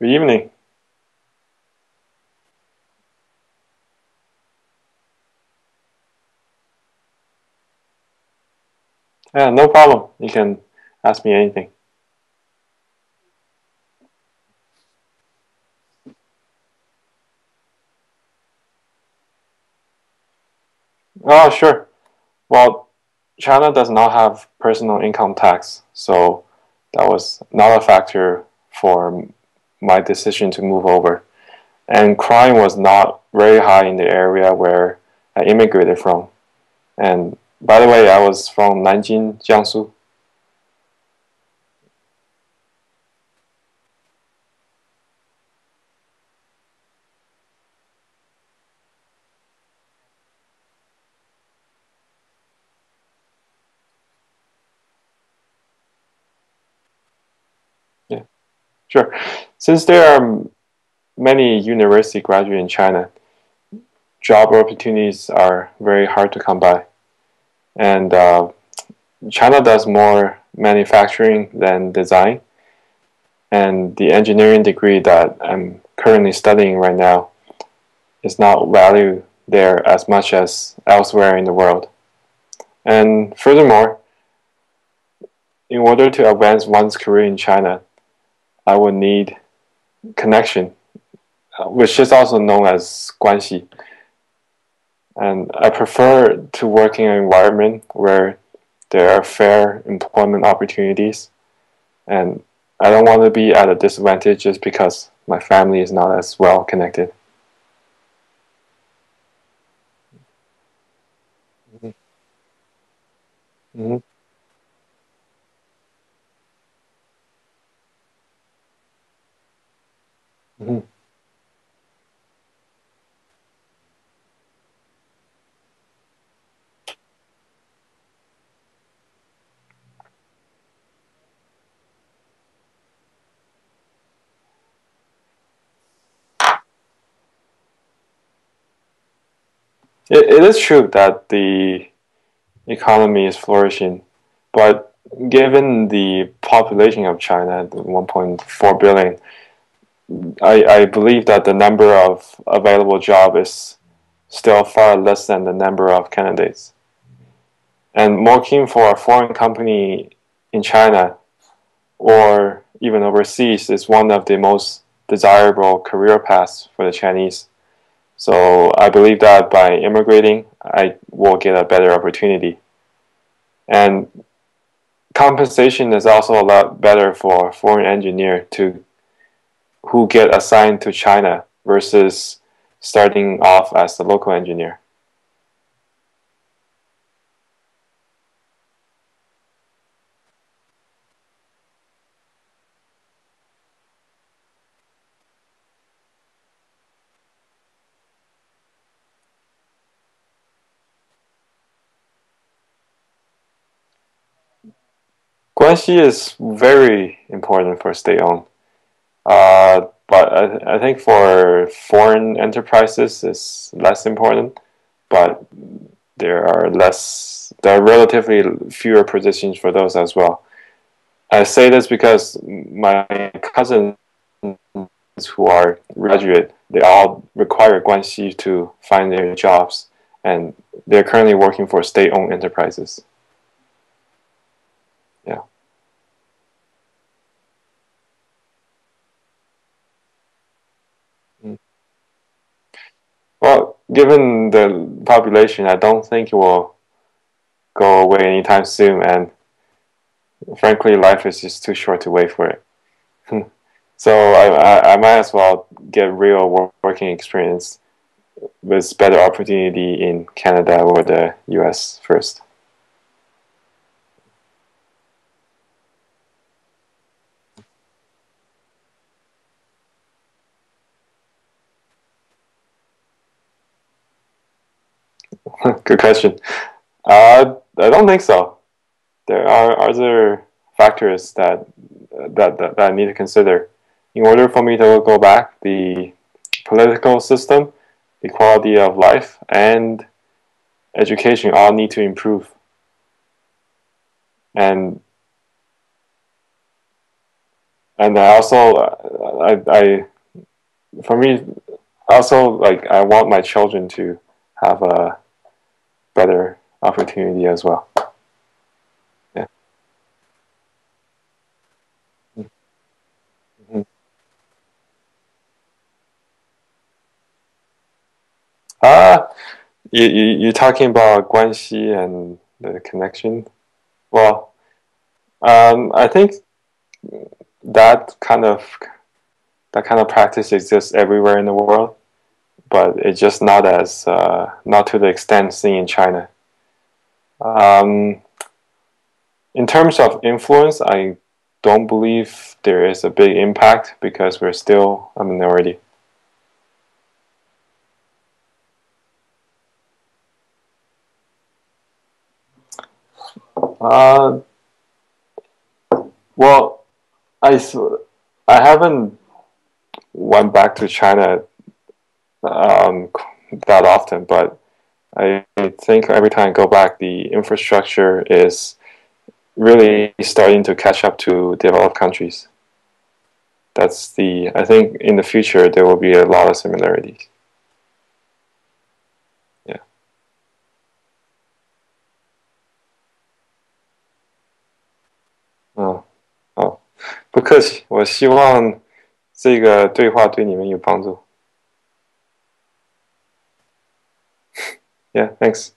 Good evening. Yeah, no problem. You can ask me anything. Oh, sure. Well, China does not have personal income tax, so that was not a factor for my decision to move over. And crime was not very high in the area where I immigrated from. And by the way, I was from Nanjing, Jiangsu. Yeah, sure. Since there are many university graduates in China, job opportunities are very hard to come by. And China does more manufacturing than design, and the engineering degree that I'm currently studying right now is not valued there as much as elsewhere in the world. And furthermore, in order to advance one's career in China, I would need connection, which is also known as guanxi. And I prefer to work in an environment where there are fair employment opportunities, and I don't want to be at a disadvantage just because my family is not as well connected. Mm-hmm. Mm-hmm. It is true that the economy is flourishing, but given the population of China, the 1.4 billion, I believe that the number of available jobs is still far less than the number of candidates. And working for a foreign company in China or even overseas is one of the most desirable career paths for the Chinese. So I believe that by immigrating, I will get a better opportunity. And compensation is also a lot better for a foreign engineer to who get assigned to China versus starting off as a local engineer. Guanxi is very important for state-owned. But I think for foreign enterprises, it's less important. But there are relatively fewer positions for those as well. I say this because my cousins who are graduate, they all require guanxi to find their jobs, and they're currently working for state-owned enterprises. Yeah. Mm. Well, given the population, I don't think it will go away anytime soon, and frankly, life is just too short to wait for it. So I might as well get real working experience with better opportunity in Canada or the US first. Good question. I don't think so. There are other factors that I need to consider. In order for me to go back, the political system, the quality of life, and education all need to improve. And and I also I for me also like I want my children to have a better opportunity as well. Yeah. Mhm. Uh, you're talking about Guanxi and the connection. Well, I think that kind of that kind of practice exists everywhere in the world, but it's just not as not to the extent seen in China. Um, in terms of influence, I don't believe there is a big impact because we're still a minority. Uh, well, I, s- I haven't went back to China um, that often, but I think every time I go back, the infrastructure is really starting to catch up to developed countries. I think in the future there will be a lot of similarities. Yeah.嗯，好，不客气，我希望这个对话对你们有帮助。Yeah, thanks.